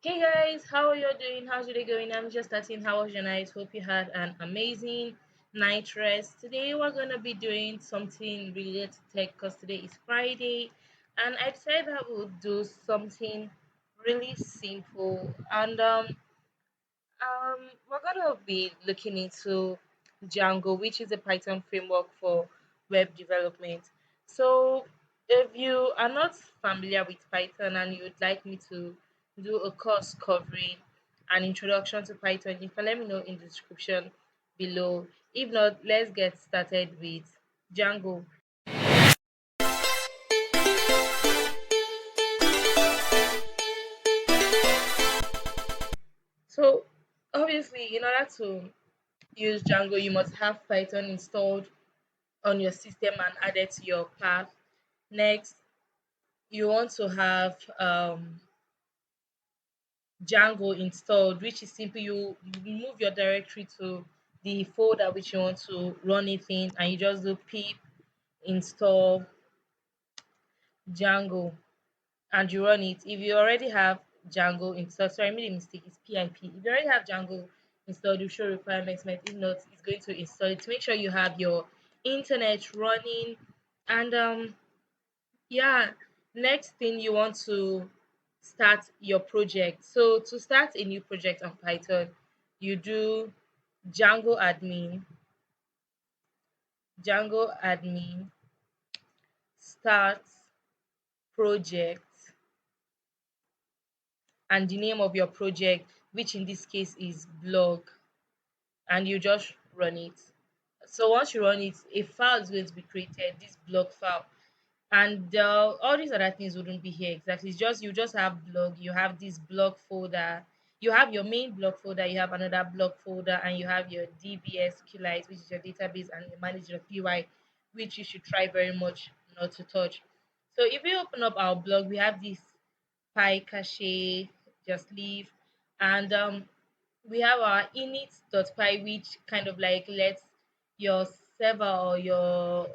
Hey guys, how are you doing? How's your day going? I'm just starting. How was your night? Hope you had an amazing night rest. Today we're gonna be doing something related to tech because today is Friday, and I decided I would do something really simple. We're gonna be looking into Django, which is a Python framework for web development. So, if you are not familiar with Python and you would like me to do a course covering an introduction to Python, you can let me know in the description below. If not, let's get started with Django. So, obviously, in order to use Django, you must have Python installed on your system and added to your path. Next, you want to have Django installed, which is simply you move your directory to the folder which you want to run it in, and you just do pip install Django and you run it. If you already have Django installed, sorry, I made a mistake, it's PIP. If you already have Django installed, you show requirements met. If not, it's going to install it. Make sure you have your internet running and yeah, next thing you want to start your project. So to start a new project on Python, you do Django admin, Django admin, start project, and the name of your project, which in this case is blog, and you just run it. So once you run it, a file is going to be created, this blog file, and all these other things wouldn't be here exactly. It's just you just have blog, you have this blog folder, you have your main blog folder, you have another blog folder, and you have your DBS SQLite, which is your database, and you manage your PY, which you should try very much not to touch. So if you open up our blog, we have this py cache, just leave, and we have our init.py, which kind of like lets your server or your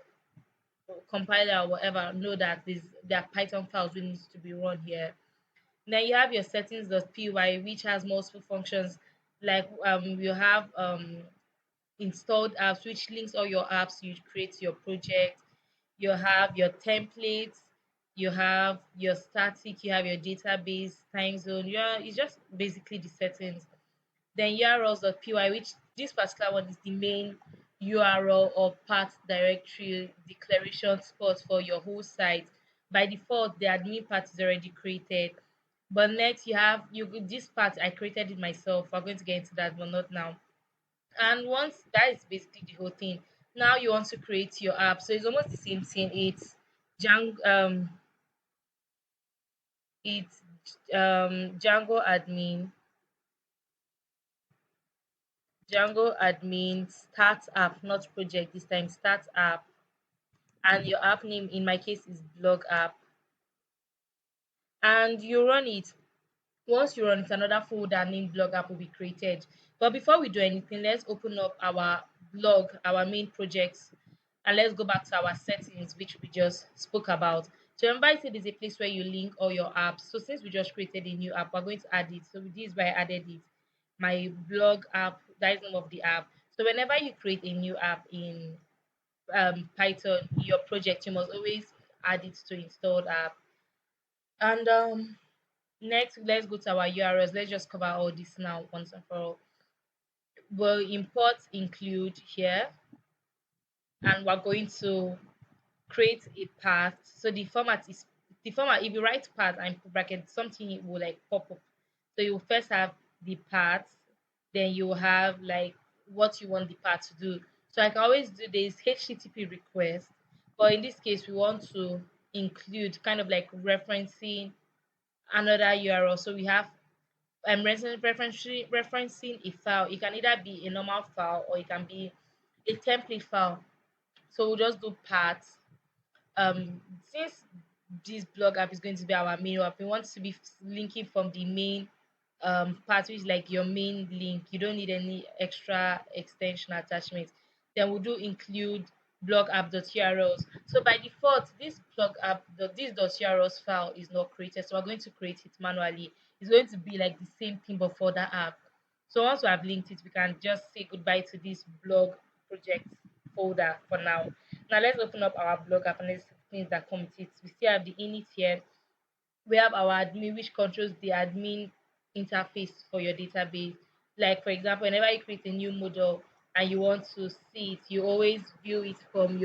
compiler or whatever know that there are Python files which needs to be run here. Then you have your settings.py, which has multiple functions, like you have installed apps, which links all your apps you create to your project. You have your templates, you have your static, you have your database, time zone. Yeah, it's just basically the settings. Then urls.py, which this particular one is the main URL or path directory declaration spot for your whole site. By default, the admin part is already created. But next you have this part I created it myself. We're going to get into that, but not now. And once that is basically the whole thing, now you want to create your app. So it's almost the same thing. It's Django admin, Django admin, start app, not project this time, start app. And your app name in my case is blog app. And you run it. Once you run it, another folder named blog app will be created. But before we do anything, let's open up our blog, our main projects, and let's go back to our settings, which we just spoke about. So remember, I said there's a place where you link all your apps. So since we just created a new app, we're going to add it. So this is why I added it. My blog app, that is the name of the app. So whenever you create a new app in Python, your project, you must always add it to installed app. And next, let's go to our URLs. Let's just cover all this now once and for all. Well, imports include here, and we're going to create a path. So the format. If you write path and put bracket, something will like pop up. So you first have the path, then you will have like what you want the path to do. So I can always do this HTTP request, but in this case, we want to include kind of like referencing another URL. So we have referencing a file. It can either be a normal file or it can be a template file. So we'll just do path. Since this blog app is going to be our main app, we want to be linking from the main part, which is like your main link. You don't need any extra extension attachment. Then we'll do include blog app.urls. So by default, this blog app this .urls file is not created. So we're going to create it manually. It's going to be like the same thing but for that app. So once we have linked it, we can just say goodbye to this blog project folder for now. Now let's open up our blog app and let's see the things that come with it. We still have the init here. We have our admin, which controls the admin interface for your database. Like for example, whenever you create a new model and you want to see it, you always view it from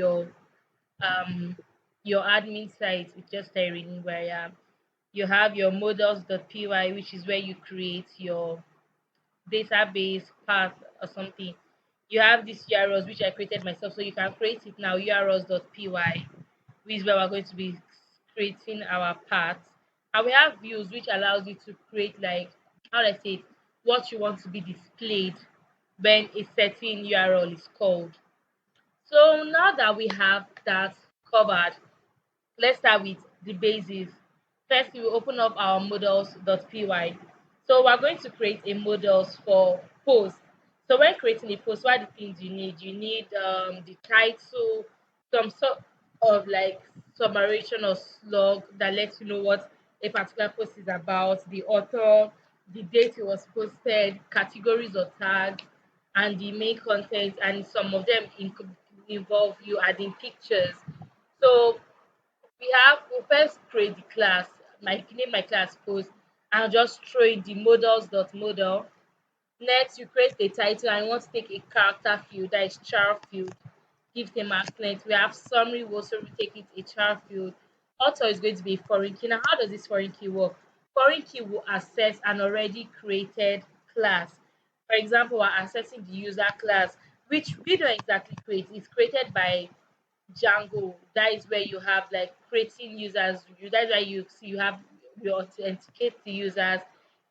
um your admin site. It's just reading where I am. You have your models.py, which is where you create your database path or something. You have these URLs which I created myself, so you can create it now. URLs.py, which is where we're going to be creating our paths. And we have views, which allows you to create like how do I say it, what you want to be displayed when a certain URL is called. So now that we have that covered, let's start with the basis. First, we will open up our models.py. So we're going to create a models for post. So when creating a post, what are the things you need? You need the title, some sort of like summation or slug that lets you know what a particular post is about, the author, the date it was posted, categories or tags, and the main content. And some of them involve you adding pictures. So we first create the class, my name my class post, and just throw in the models.model. Next, you create the title and you want to take a character field, that is char field, give them a length. We have summary, we also take it a char field. Author is going to be a foreign key. Now, how does this foreign key work? Foreign key will access an already created class. For example, we're accessing the user class, which we don't exactly create. It's created by Django. That is where you have like creating users. That's why you have you authenticate the users,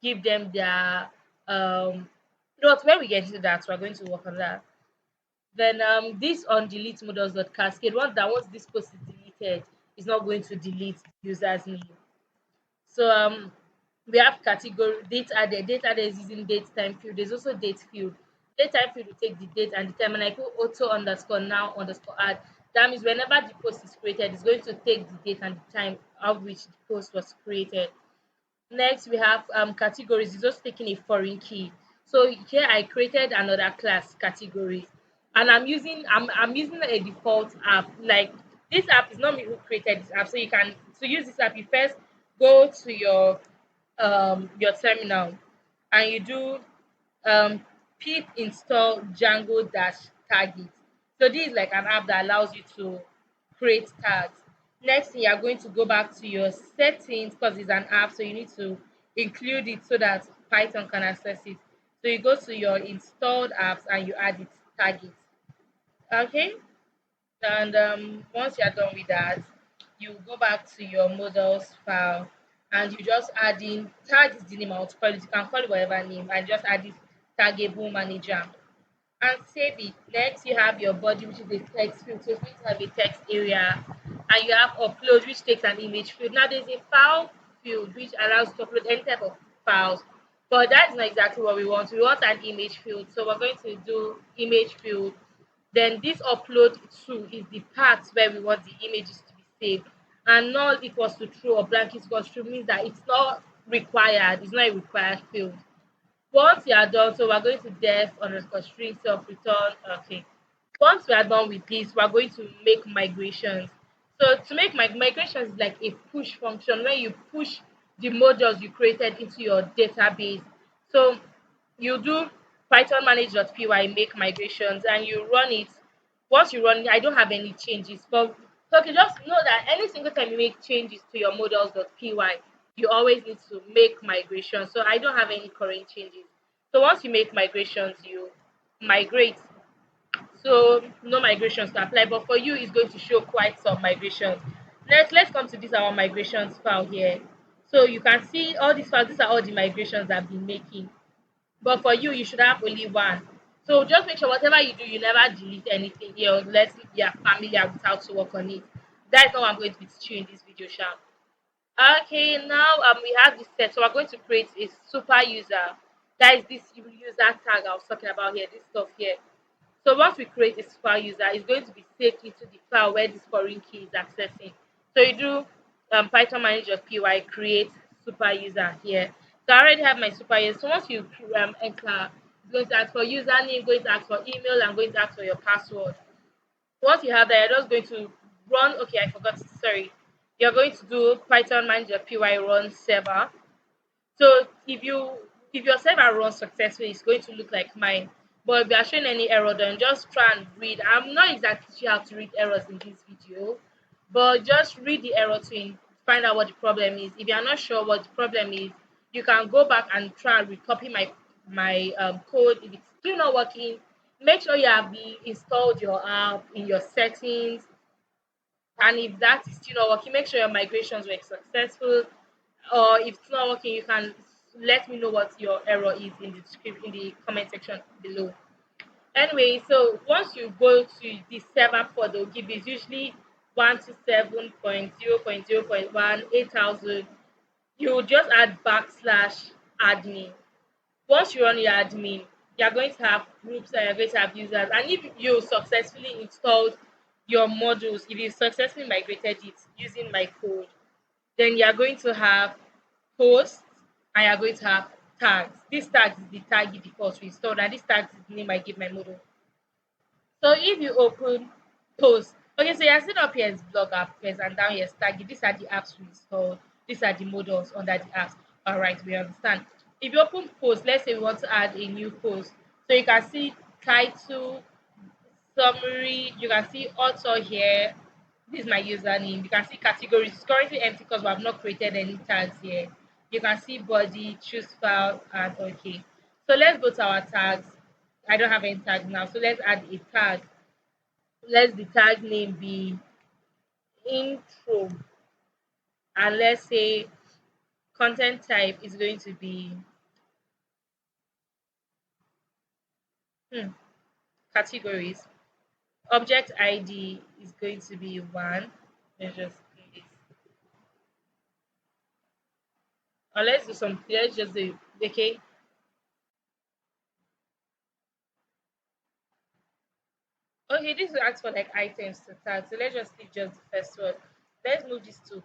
give them their not when we get into that, we're going to work on that. Then this on delete models dot cascade. Once this post is deleted, it's not going to delete the user's name. So we have category date added. Date added is using date time field. There's also date field. Date time field will take the date and the time. And I put auto underscore now underscore add. That means whenever the post is created, it's going to take the date and the time of which the post was created. Next, we have categories. It's just taking a foreign key. So here I created another class categories, and I'm using a default app. Like this app is not me who created this app. So you can to use this app, you first go to your terminal, and you do pip install Django dash target. So this is like an app that allows you to create tags. Next thing, you are going to go back to your settings because it's an app, so you need to include it so that Python can access it. So you go to your installed apps and you add it, tag it. Okay, and once you're done with that, you go back to your models file and you just add in tag is the name I want to call it. You can call it whatever name and just add this taggable manager and save it. Next, you have your body, which is a text field. So it's going to have a text area, and you have upload, which takes an image field. Now, there's a file field, which allows to upload any type of files, but that's not exactly what we want. We want an image field, so we're going to do image field. Then this upload to is the part where we want the images to be saved, and null equals to true or blank equals true means that it's not required. It's not a required field. Once you are done, so we're going to def underscore string self return. Okay. Once we are done with this, we're going to make migrations. So to make migrations is like a push function where you push the modules you created into your database. So you do python manage.py make migrations and you run it. Once you run it, I don't have any changes. But okay, just know that any single time you make changes to your models.py, you always need to make migrations. So I don't have any current changes. So once you make migrations, you migrate. So no migrations to apply, but for you, it's going to show quite some migrations. Let's come to this our migrations file here. So you can see all these files. These are all the migrations I've been making. But for you, you should have only one. So just make sure whatever you do, you never delete anything here unless you're familiar with how to work on it. That's not what I'm going to be teaching you in this video, Sharp. Okay, now we have this set. So we're going to create a super user. That is this user tag I was talking about here, this stuff here. So once we create a super user, it's going to be saved into the file where this foreign key is accessing. So you do Python manager py create super user here. So I already have my super user. So once you enter, it's going to ask for username, going to ask for email, and going to ask for your password. Once you have that, you're just going to run. Okay, I forgot. Sorry, you're going to do Python manager.py run server. So if your server runs successfully, it's going to look like mine. But if you are showing any error, then just try and read. I'm not exactly sure how to read errors in this video, but just read the error to find out what the problem is. If you are not sure what the problem is, you can go back and try and recopy my code. If it's still not working, make sure you have installed your app in your settings, and if that is still not working, make sure your migrations were successful. Or if it's not working, you can let me know what your error is in the script in the comment section below. Anyway, so once you go to the server port, they'll give you it's usually 127.0.0.1 8000. You just add backslash admin. Once you run your admin, you're going to have groups and you're going to have users. And if you successfully installed your modules, if you successfully migrated it using my code, then you're going to have posts and you're going to have tags. This tag is the tag you default to install, and this tag is the name I give my model. So if you open post, okay, so you're sitting up here as blog app first, and down here is tag. These are the apps we installed. These are the models under the apps. All right, we understand. If you open post, let's say we want to add a new post, so you can see title, summary, you can see author here. This is my username. You can see categories. It's currently empty because we have not created any tags here. You can see body, choose file, and okay. So let's go to our tags. I don't have any tags now, so let's add a tag. Let the tag name be intro, and let's say content type is going to be hmm, categories. Object ID is going to be one. Let's just do this. Or let's do some. Let's just do okay. Okay, this will ask for like items to tag. So let's just leave just the first one. Let's move this to.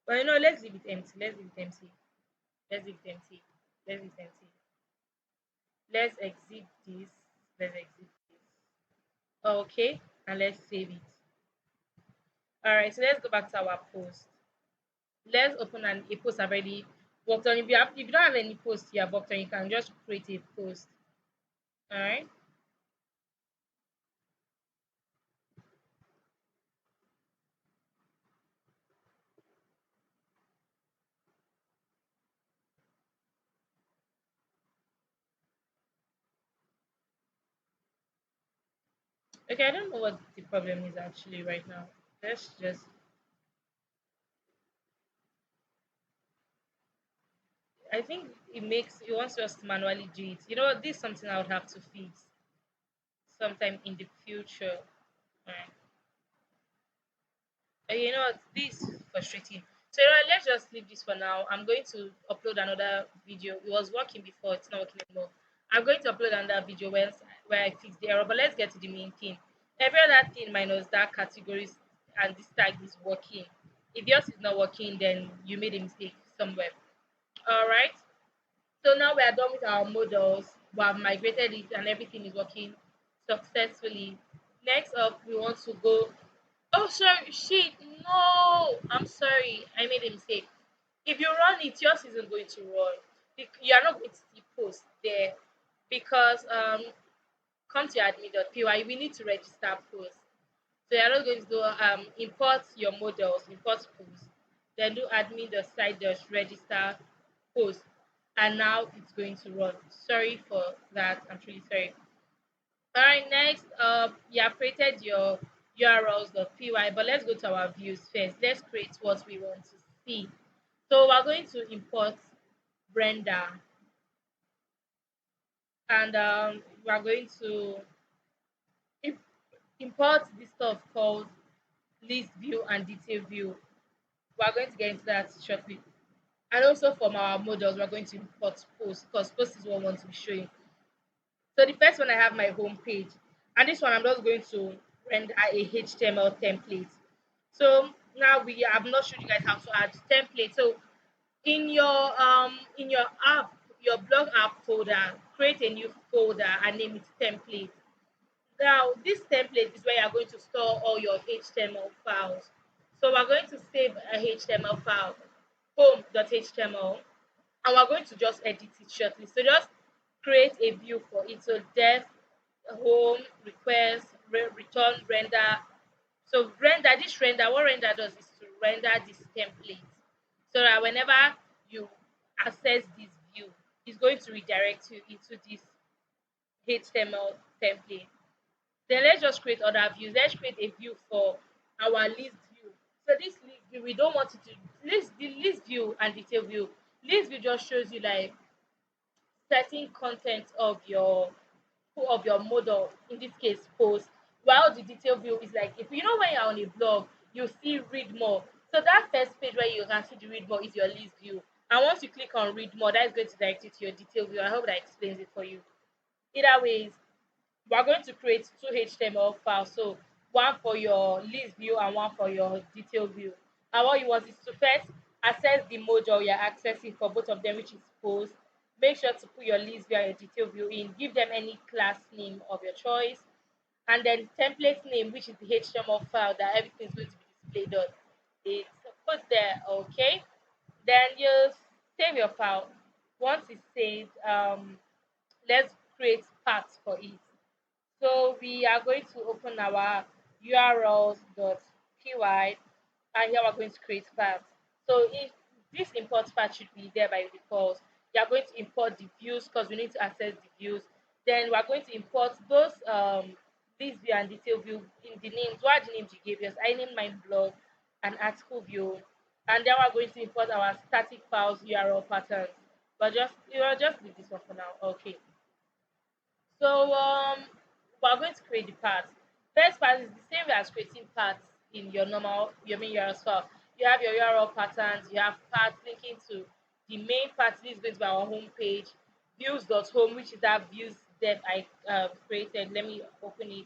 But you know, let's leave it empty. Let's leave it empty. Let's leave it empty. Let's leave it empty. Let's exit this. Let's exit this. Okay, and let's save it. All right, so let's go back to our post. Let's open a post I've already worked on. If you don't have any post you have worked on, you can just create a post. All right. Okay, I don't know what the problem is actually right now. Let's just. I think it wants us to manually do it. You know what? This is something I would have to fix sometime in the future. All right. You know what? This is frustrating. So you know, let's just leave this for now. I'm going to upload another video. It was working before, it's not working anymore. I'm going to upload another video where I fix the error. But let's get to the main thing. Every other thing minus that categories and this tag is working. If yours is not working, then you made a mistake somewhere. All right. So now we are done with our models. We have migrated it and everything is working successfully. Next up, we want to go. Oh, sorry, shit, no, I'm sorry, I made a mistake. If you run it, yours isn't going to run. You are not going to see post there because come to admin.py, we need to register post. So you're not going to do import your models, import post, then do admin.site.register post, and now it's going to run. Sorry for that. I'm really sorry. All right, next up, you have created your urls.py, but let's go to our views first. Let's create what we want to see. So we're going to import Brenda, and we're going to im- import this stuff called list view and detail view. We're going to get into that shortly. And also from our models, we're going to import post because post is what we want to be showing. So the first one I have my home page, and this one I'm just going to render a HTML template. So now we have not showed you guys how to add template. So in your app, your blog app folder, create a new folder and name it template. Now, this template is where you are going to store all your HTML files. So we're going to save a HTML file, home.html, and we're going to just edit it shortly. So just create a view for it. So def, home, request, return, render. So render, what render does is to render this template. So that whenever you access this view, it's going to redirect you into this HTML template. Then let's just create other views. Let's create a view for our list view. So this list view, we don't want it to the list view and detail view. List view just shows you like certain content of your model, in this case post, while the detail view is like, if you know, when you're on a blog you see read more. So that first page where you can see the read more is your list view, and once you click on read more, that is going to direct you to your detail view. I hope that explains it for you. Either ways, we're going to create two HTML files. So one for your list view and one for your detail view. And what you want is to first access the module you're accessing for both of them, which is post. Make sure to put your list view and your detail view in. Give them any class name of your choice. And then template name, which is the HTML file that everything's going to be displayed on. It's put there, okay? Then you save your file. Once it's saved, let's create paths for it. So we are going to open our urls.py, and here we're going to create paths. So if this import path should be there by default, you are going to import the views because we need to access the views. Then we are going to import those this view and detail view in the names. What are the names you gave us? I named my blog and article view, and then we're going to import our static files URL patterns. But just leave this one for now. Okay. So we're going to create the paths. First part is the same way as creating paths in your main URL file. You have your URL patterns, you have paths linking to the main path. This is going to be our home page, views.home, which is that views that I created. Let me open it.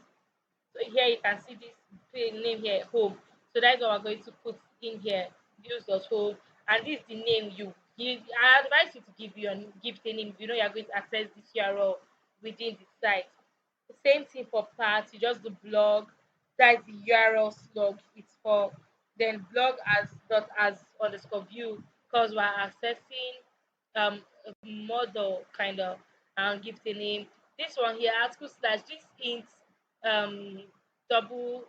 So here you can see this name here, home. So that's what we're going to put in here, views.home. And this is the name you give. I advise you to give the name. You know you're going to access this URL within the site. The same thing for parts, you just do blog, that's the URL slug it's for. Then blog as underscore view, because we're accessing a model kind of, and give the name. This one here, article slash, this int um double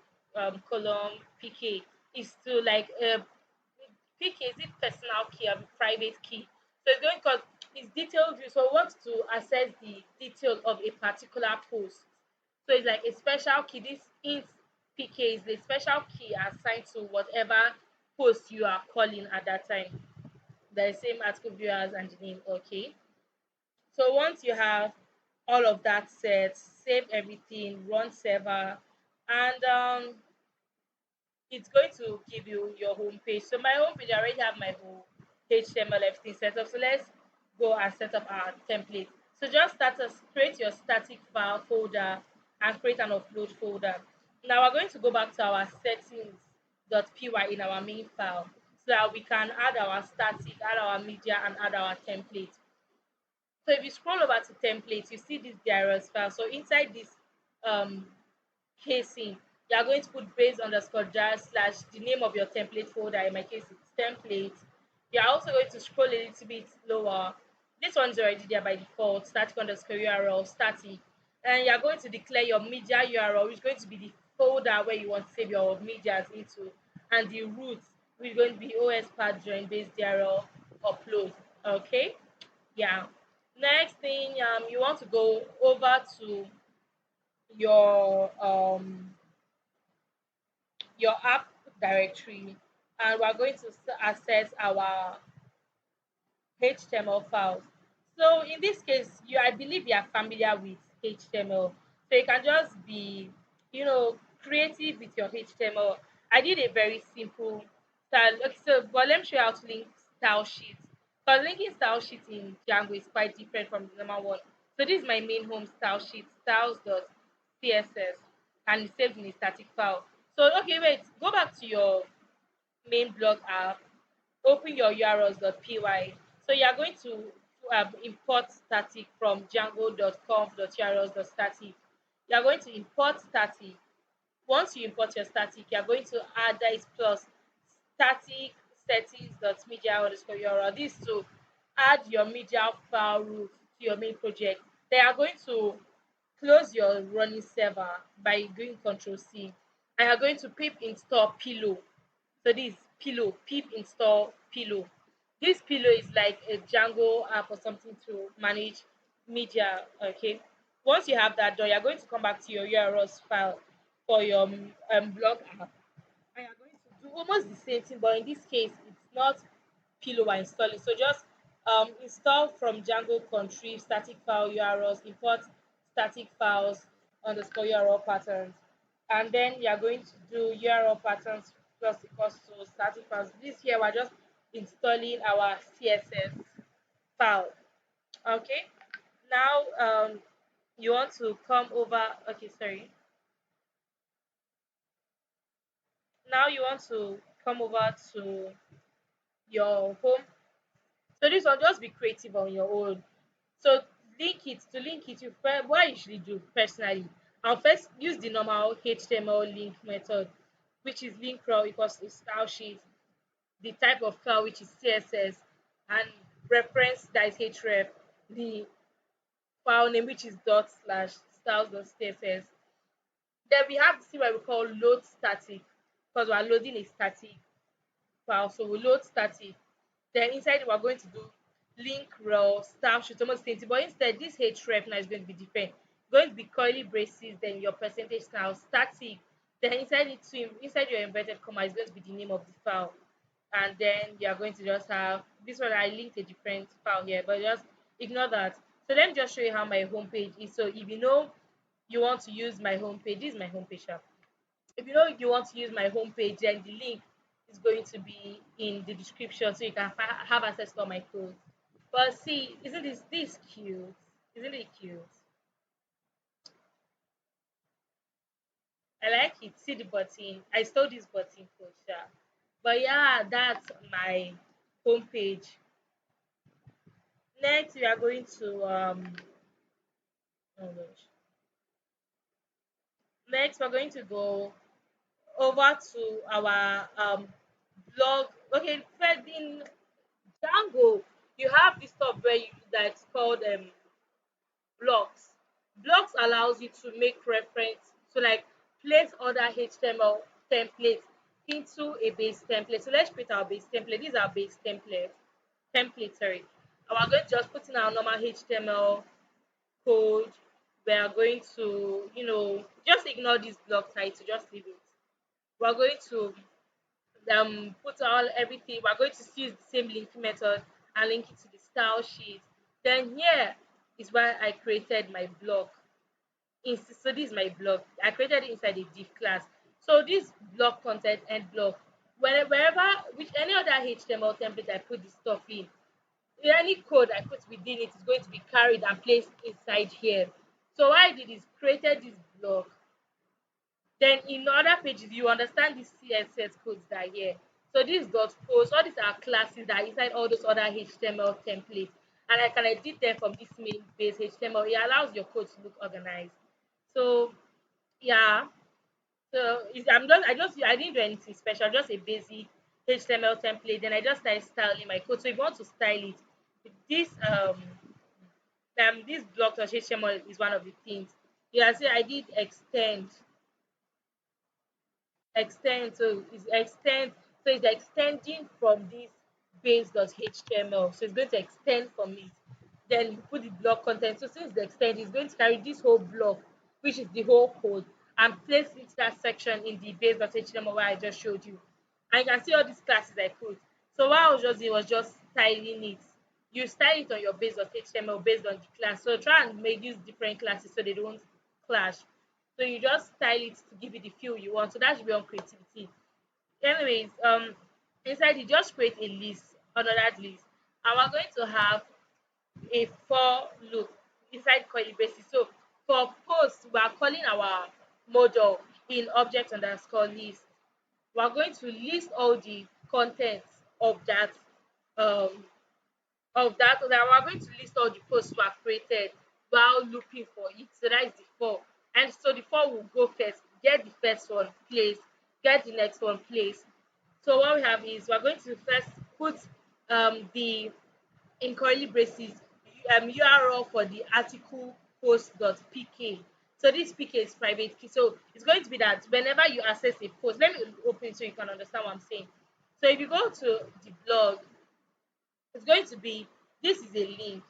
column pk is to like PK, is it personal key or private key? So it's going because it's detailed view. So we want to access the detail of a particular post. So it's like a special key. This int PK is the special key assigned to whatever post you are calling at that time. The same article viewers and the name. Okay. So once you have all of that set, save everything, run server, and it's going to give you your home page. So my home page, I already have my whole HTML everything set up. So let's go and set up our template. So just create your static file folder and create an upload folder. Now we're going to go back to our settings.py in our main file so that we can add our static, add our media, and add our template. So if you scroll over to templates, you see this DRS file. So inside this um, casing, you are going to put base underscore jar slash the name of your template folder. In my case, it's template. You are also going to scroll a little bit lower. This one's already there by default, static underscore URL, static. And you are going to declare your media URL, which is going to be the folder where you want to save your medias into, and the root, which is going to be os part join base DRL upload. Okay, yeah. Next thing, you want to go over to your app directory, and we're going to access our HTML files. So in this case, I believe you are familiar with HTML. So you can just be, creative with your HTML. I did a very simple style. Okay, so but let me show you how to link style sheets. Because linking style sheets in Django is quite different from the number one. So this is my main home style sheet, styles.css, and it's saved in a static file. So okay, wait, go back to your main blog app, open your urls.py. So you are going to import static from django.conf.urls.static. You are going to import static. Once you import your static, you are going to add that is plus static settings.media underscore URL. This to add your media file root to your main project. They are going to close your running server by doing Control C. And you're going to pip install pillow. So this pillow, pip install pillow. This pillow is like a Django app or something to manage media. Okay. Once you have that done, you're going to come back to your URLs file for your blog app, and you're going to do almost the same thing, but in this case, it's not pillow we're installing. So just install from Django contrib static file URLs, import static files underscore URL patterns, and then you're going to do URL patterns plus equals to static files. This here we're just installing our CSS file. Okay. Now you want to come over. Okay, sorry. Now you want to come over to your home. So this one, just be creative on your own. So link it, what I usually do personally, I'll first use the normal HTML link method, which is link raw equals to style sheet, the type of file which is CSS, and reference that is href, the file name which is dot slash styles.css. Then we have this thing what we call load static, because we're loading a static file. So we load static. Then inside we're going to do link raw style sheet, almost the same thing. But instead, this href now is going to be different. Going to be curly braces, then your percentage style static. Then inside your inverted comma is going to be the name of the file. And then you are going to just have this one. I linked a different file here, but just ignore that. So let me just show you how my homepage is. So if you know you want to use my homepage, this is my homepage. If you know you want to use my homepage, then the link is going to be in the description so you can have access to all my code. But see, isn't this cute? Isn't it cute? I like it. See the button. I stole this button for sure. But yeah, that's my homepage. Next, we are going to oh gosh. Next, we're going to go over to our blog. Okay, first in Django, you have this stuff where that's called blocks. Blocks allows you to make reference to like place other HTML templates into a base template. So let's create our base template. This is our base template. Template, sorry. And we're going to just put in our normal HTML code. We are going to, just ignore this block title, just leave it. We're going to put all everything. We're going to use the same link method and link it to the style sheet. Then here is where I created my block. So this is my block. I created it inside a div class. So this block content and block, wherever which any other HTML template I put this stuff in, any code I put within it is going to be carried and placed inside here. So what I did is created this block. Then in other pages, you understand the CSS codes that are here. So this dot post, all these are classes that are inside all those other HTML templates. And I can edit them from this main base HTML. It allows your code to look organized. So yeah. So I didn't do anything special, just a basic HTML template. Then I just started styling my code. So if you want to style it, this this block.html is one of the things. Yeah, see I did extend, so it's extending from this base.html, so it's going to extend from it, then you put the block content. So since the extend is going to carry this whole block, which is the whole code, and place it that section in the base.html where I just showed you, and you can see all these classes I put. So what I was just doing was just styling it. You style it on your base.html based on the class, so try and make use different classes so they don't clash. So you just style it to give it the feel you want. So that should be on creativity. Anyways, inside you just create a list, another list, and we're going to have a for loop inside curly braces. So for post, we are calling our model in object underscore list. We are going to list all the contents of that um then we're going to list all the posts we have created while looking for it. So that is the four. And so the four will go first, get the first one place, get the next one place. So what we have is we're going to first put the in curly braces URL for the article post.pk. So this pk is private key. So it's going to be that whenever you access a post, let me open it so you can understand what I'm saying. So if you go to the blog, it's going to be, this is a link,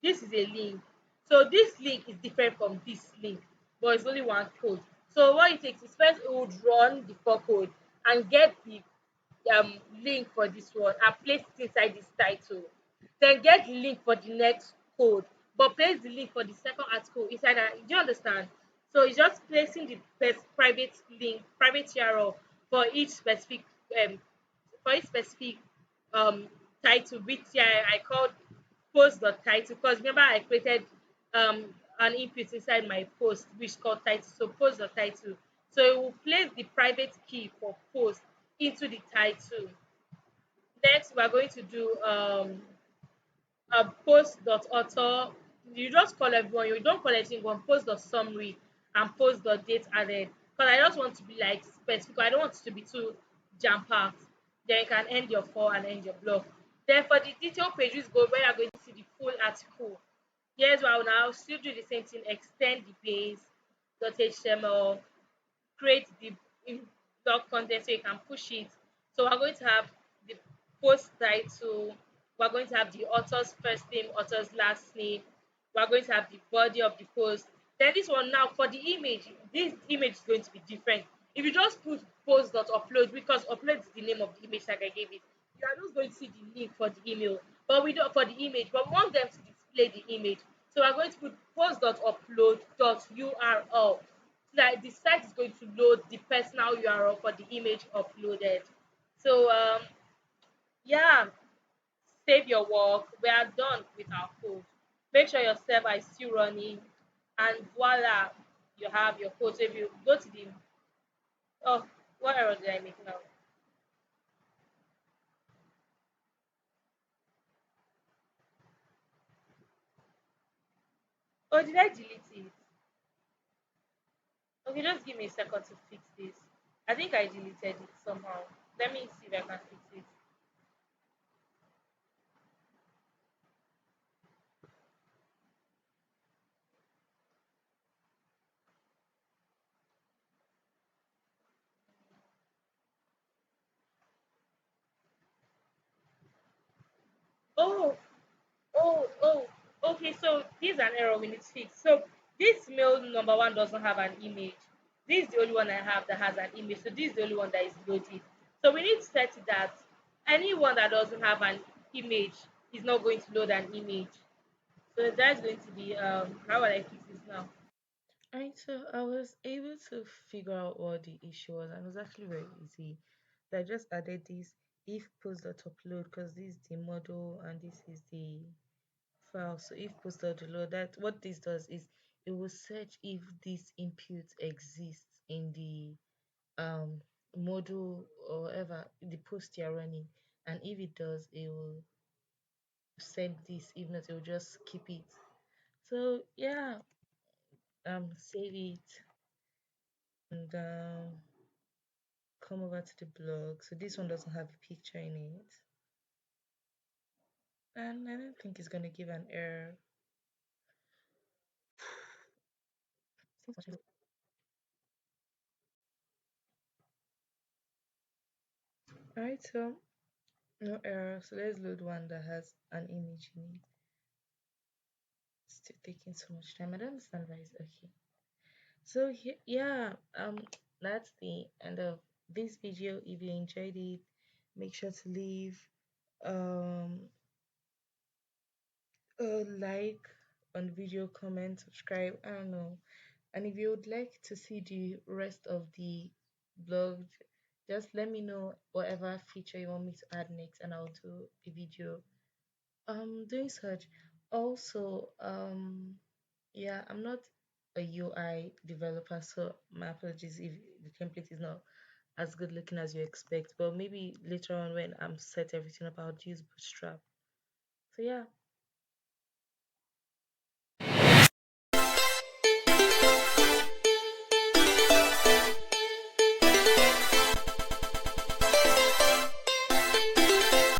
this is a link. So this link is different from this link, but it's only one code. So what it takes is first it would run the four code and get the link for this one and place it inside this title. Then get the link for the next code, but place the link for the second article inside that. Do you understand? So it's just placing the private link, private URL for each specific um for each specific um title, which I called post dot title, because remember I created an input inside my post which called title. So post dot title. So it will place the private key for post into the title. Next, we are going to do post dot author. You just call everyone, you don't call anything one, post dot summary and post dot date added, because I just want to be like specific. I don't want it to be too jam packed. Then you can end your for and end your blog. Then for the detail pages go where you're going to see the full article. Here's what I will now still do the same thing, extend the base .html, create the blog content so you can push it. So we're going to have the post title, we're going to have the author's first name, author's last name, we're going to have the body of the post. Then this one now for the image, this image is going to be different. If you just put post.upload, because upload is the name of the image like I gave it, you are just going to see the link for the email, but we don't for the image, but we want them to display the image. So we're going to put post.upload.url, so that the site is going to load the personal URL for the image uploaded. So yeah, save your work. We are done with our code. Make sure your server is still running, and voila, you have your code. So if you go to the oh, what error did I make now? Oh, did I delete it? Okay, just give me a second to fix this. I think I deleted it somehow. Let me see if I can fix it. Oh, oh, okay. So this is an error we need to fix. So this mail number one doesn't have an image. This is the only one I have that has an image. So this is the only one that is loaded. So we need to set it that anyone that doesn't have an image is not going to load an image. So that's going to be how will I fix this now? Alright, so I was able to figure out what the issue was, and it was actually very easy. So I just added this if post.upload, because this is the model and this is the file. So if post.upload, that what this does is it will search if this input exists in the module or whatever the post you're running, and if it does, it will send this. If not, it will just keep it. So yeah, save it and come over to the blog. So this one doesn't have a picture in it, and I don't think it's gonna give an error. Alright, so no error. So let's load one that has an image in it. It's still taking so much time. I don't understand why it's okay. So yeah, that's the end of this video. If you enjoyed it, make sure to leave um a like on the video, comment, subscribe. I don't know. And if you would like to see the rest of the blog, just let me know whatever feature you want me to add next, and I'll do a video doing such. Also, yeah, I'm not a UI developer, so my apologies if the template is not as good looking as you expect. But maybe later on when I'm set everything up, I'll use bootstrap. So yeah,